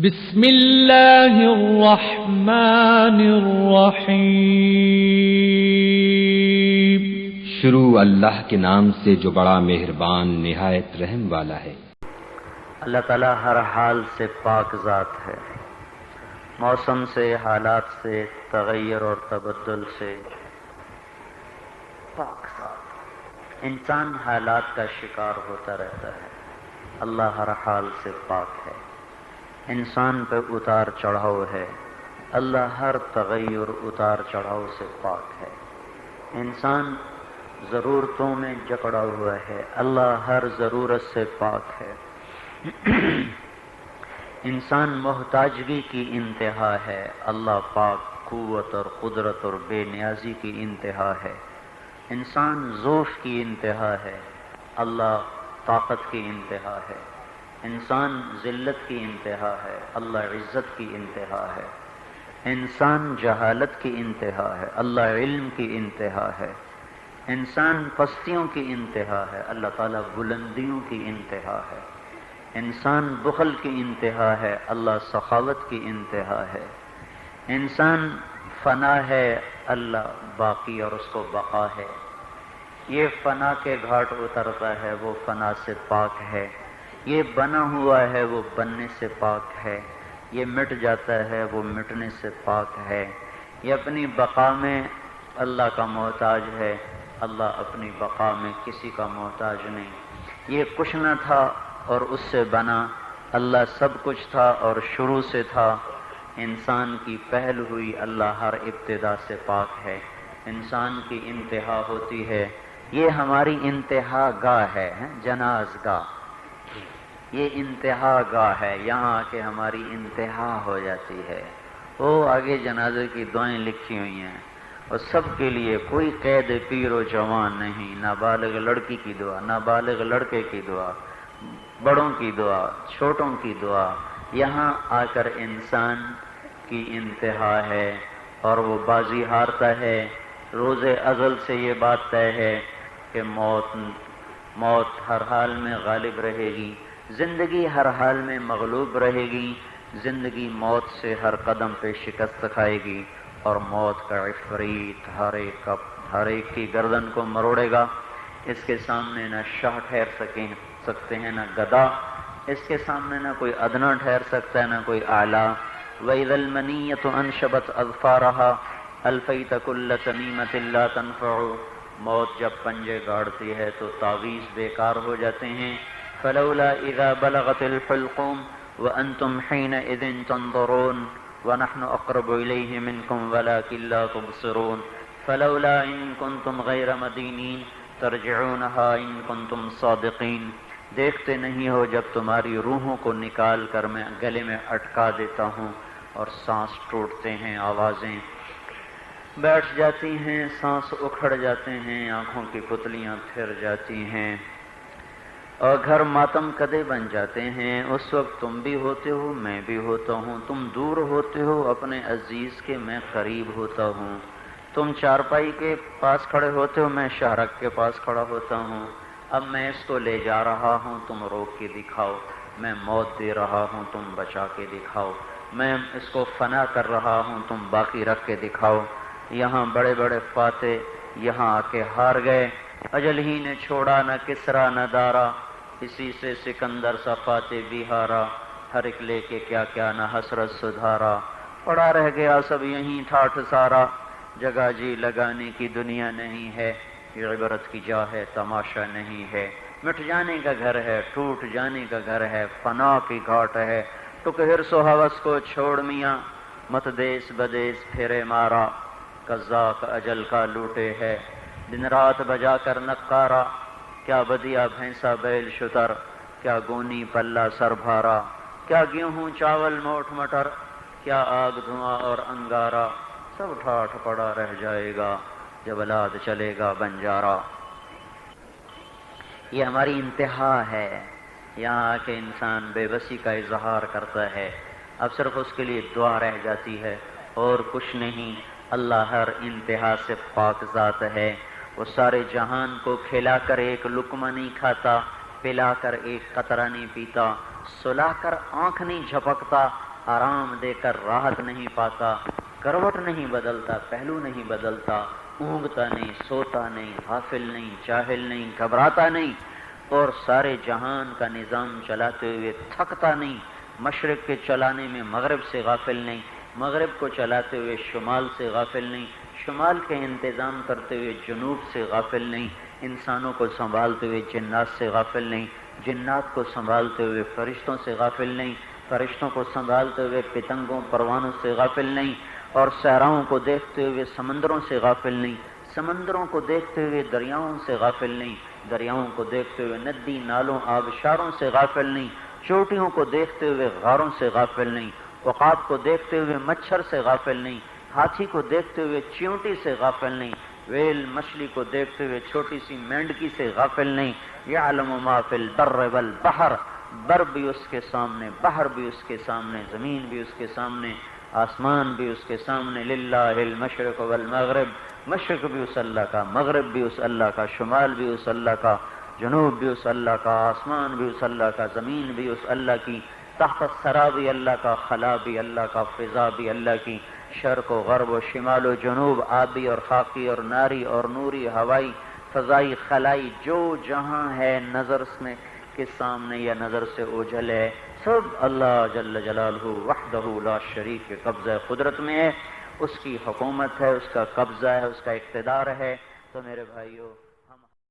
بسم اللہ الرحمن الرحیم۔ شروع اللہ کے نام سے جو بڑا مہربان نہایت رحم والا ہے۔ اللہ تعالیٰ ہر حال سے پاک ذات ہے، موسم سے، حالات سے، تغیر اور تبدل سے پاک ذات۔ انسان حالات کا شکار ہوتا رہتا ہے، اللہ ہر حال سے پاک ہے۔ انسان پہ اتار چڑھاؤ ہے، اللہ ہر تغیر اتار چڑھاؤ سے پاک ہے۔ انسان ضرورتوں میں جکڑا ہوا ہے، اللہ ہر ضرورت سے پاک ہے۔ انسان محتاجگی کی انتہا ہے، اللہ پاک قوت اور قدرت اور بے نیازی کی انتہا ہے۔ انسان ضعف کی انتہا ہے، اللہ طاقت کی انتہا ہے۔ انسان ذلت کی انتہا ہے، اللہ عزت کی انتہا ہے۔ انسان جہالت کی انتہا ہے، اللہ علم کی انتہا ہے۔ انسان پستیوں کی انتہا ہے، اللہ تعالیٰ بلندیوں کی انتہا ہے۔ انسان بخل کی انتہا ہے، اللہ سخاوت کی انتہا ہے۔ انسان فنا ہے، اللہ باقی اور اس کو بقا ہے۔ یہ فنا کے گھاٹ اترتا ہے، وہ فنا سے پاک ہے۔ یہ بنا ہوا ہے، وہ بننے سے پاک ہے۔ یہ مٹ جاتا ہے، وہ مٹنے سے پاک ہے۔ یہ اپنی بقا میں اللہ کا محتاج ہے، اللہ اپنی بقا میں کسی کا محتاج نہیں۔ یہ کچھ نہ تھا اور اس سے بنا، اللہ سب کچھ تھا اور شروع سے تھا۔ انسان کی پہل ہوئی، اللہ ہر ابتدا سے پاک ہے۔ انسان کی انتہا ہوتی ہے، یہ ہماری انتہا گاہ ہے، جناز گاہ۔ یہ انتہا گاہ ہے، یہاں آ کے ہماری انتہا ہو جاتی ہے۔ وہ آگے جنازے کی دعائیں لکھی ہوئی ہیں اور سب کے لیے، کوئی قید پیر و جوان نہیں، نابالغ لڑکی کی دعا، نابالغ لڑکے کی دعا، بڑوں کی دعا، چھوٹوں کی دعا۔ یہاں آ کر انسان کی انتہا ہے اور وہ بازی ہارتا ہے۔ روز ازل سے یہ بات طے ہے کہ موت ہر حال میں غالب رہے گی، زندگی ہر حال میں مغلوب رہے گی۔ زندگی موت سے ہر قدم پہ شکست کھائے گی اور موت کا عفریت ہر ایک کی گردن کو مروڑے گا۔ اس کے سامنے نہ شاہ ٹھہر سکتے ہیں نہ گدا، اس کے سامنے نہ کوئی ادنا ٹھہر سکتا ہے نہ کوئی اعلیٰ۔ وَإِذَا الْمَنِيَّةُ أَنْشَبَتْ أَظْفَارَهَا أَلْفَيْتَ كُلَّ تَمِيمَةٍ لَا تَنْفَعُ۔ موت جب پنجے گاڑتی ہے تو تعویذ بیکار ہو جاتے ہیں۔ فَلَوْلَا إِذَا بَلَغَتِ الْحُلْقُومَ وَأَنْتُمْ حِينَئِذٍ تَنظُرُونَ وَنَحْنُ أَقْرَبُ إِلَيْهِ مِنْكُمْ وَلَكِنْ لَا تُبْصِرُونَ فَلَوْلَا إِن كُنتُمْ غَيْرَ مَدِينِينَ تَرْجِعُونَهَا إِن كُنتُمْ صَادِقِينَ۔ دیکھتے نہیں ہو جب تمہاری روحوں کو نکال کر میں گلے میں اٹکا دیتا ہوں اور سانس ٹوٹتے ہیں، آوازیں بیٹھ جاتی ہیں، سانس اکھڑ جاتے ہیں، آنکھوں کی پتلیاں پھر جاتی ہیں اور گھر ماتم کدے بن جاتے ہیں۔ اس وقت تم بھی ہوتے ہو، میں بھی ہوتا ہوں۔ تم دور ہوتے ہو اپنے عزیز کے، میں قریب ہوتا ہوں۔ تم چارپائی کے پاس کھڑے ہوتے ہو، میں شہرک کے پاس کھڑا ہوتا ہوں۔ اب میں اس کو لے جا رہا ہوں، تم روک کے دکھاؤ۔ میں موت دے رہا ہوں، تم بچا کے دکھاؤ۔ میں اس کو فنا کر رہا ہوں، تم باقی رکھ کے دکھاؤ۔ یہاں بڑے بڑے فاتح یہاں آ کے ہار گئے، اجل ہی نے چھوڑا نہ کسرا نہ دارا، اسی سے سکندر سا فاتح بھی ہارا، ہر ایک لے کے کیا کیا نہ حسرت سدھارا، پڑا رہ گیا سب یہیں ٹھاٹھ سارا، جگہ جی لگانے کی دنیا نہیں ہے، یہ عبرت کی جا ہے تماشا نہیں ہے، مٹ جانے کا گھر ہے، ٹوٹ جانے کا گھر ہے، فنا کی گھاٹ ہے، ٹک حرص و ہوس کو چھوڑ میاں، مت دیس بدیس پھرے مارا، قزاق اجل کا لوٹے ہے، دن رات بجا کر نقارا، کیا بدیا بھینسا بیل شتر، کیا گونی پلہ سر بھارا، کیا گیہوں چاول موٹ مٹر، کیا آگ دھواں اور انگارا، سب ٹھاٹھ پڑا رہ جائے گا جب اولاد چلے گا بنجارا۔ یہ ہماری انتہا ہے، یہاں آ کے انسان بے بسی کا اظہار کرتا ہے، اب صرف اس کے لیے دعا رہ جاتی ہے اور کچھ نہیں۔ اللہ ہر انتہا سے پاک ذات ہے، وہ سارے جہان کو کھلا کر ایک لقمہ نہیں کھاتا، پلا کر ایک قطرہ نہیں پیتا، سلا کر آنکھ نہیں جھپکتا، آرام دے کر راحت نہیں پاتا، کروٹ نہیں بدلتا، پہلو نہیں بدلتا، اونگتا نہیں، سوتا نہیں، غافل نہیں، جاہل نہیں، گھبراتا نہیں، اور سارے جہان کا نظام چلاتے ہوئے تھکتا نہیں، مشرق کے چلانے میں مغرب سے غافل نہیں، مغرب کو چلاتے ہوئے شمال سے غافل نہیں، شمال کے انتظام کرتے ہوئے جنوب سے غافل نہیں، انسانوں کو سنبھالتے ہوئے جنات سے غافل نہیں، جنات کو سنبھالتے ہوئے فرشتوں سے غافل نہیں، فرشتوں کو سنبھالتے ہوئے پتنگوں پروانوں سے غافل نہیں، اور صحراؤں کو دیکھتے ہوئے سمندروں سے غافل نہیں، سمندروں کو دیکھتے ہوئے دریاؤں سے غافل نہیں، دریاؤں کو دیکھتے ہوئے ندی نالوں آبشاروں سے غافل نہیں، چوٹیوں کو دیکھتے ہوئے غاروں سے غافل نہیں، عقاب کو دیکھتے ہوئے مچھر سے غافل نہیں، ہاتھی کو دیکھتے ہوئے چیونٹی سے غافل نہیں، ویل مچھلی کو دیکھتے ہوئے چھوٹی سی مینڈکی سے غافل نہیں، یعلم ما فی البر والبحر، بر بھی اس کے سامنے، بحر بھی اس کے سامنے، زمین بھی اس کے سامنے، آسمان بھی اس کے سامنے، للہ المشرق والمغرب، مشرق بھی اس اللہ کا، مغرب بھی اس اللہ کا، شمال بھی اس اللہ کا، جنوب بھی اس اللہ کا، آسمان بھی اس اللہ کا، زمین بھی اس اللہ کی، تحت الثری بھی اللہ کا، خلا بھی اللہ کا، فضا بھی اللہ کی، شرق و غرب و شمال و جنوب، آبی اور خاکی اور ناری اور نوری، ہوائی، فضائی، خلائی، جو جہاں ہے نظر میں کے سامنے یا نظر سے اوجھل ہے، سب اللہ جل جلالہ وحدہ لا شریک کے قبضہ قدرت میں ہے، اس کی حکومت ہے، اس کا قبضہ ہے، اس کا اقتدار ہے۔ تو میرے بھائیو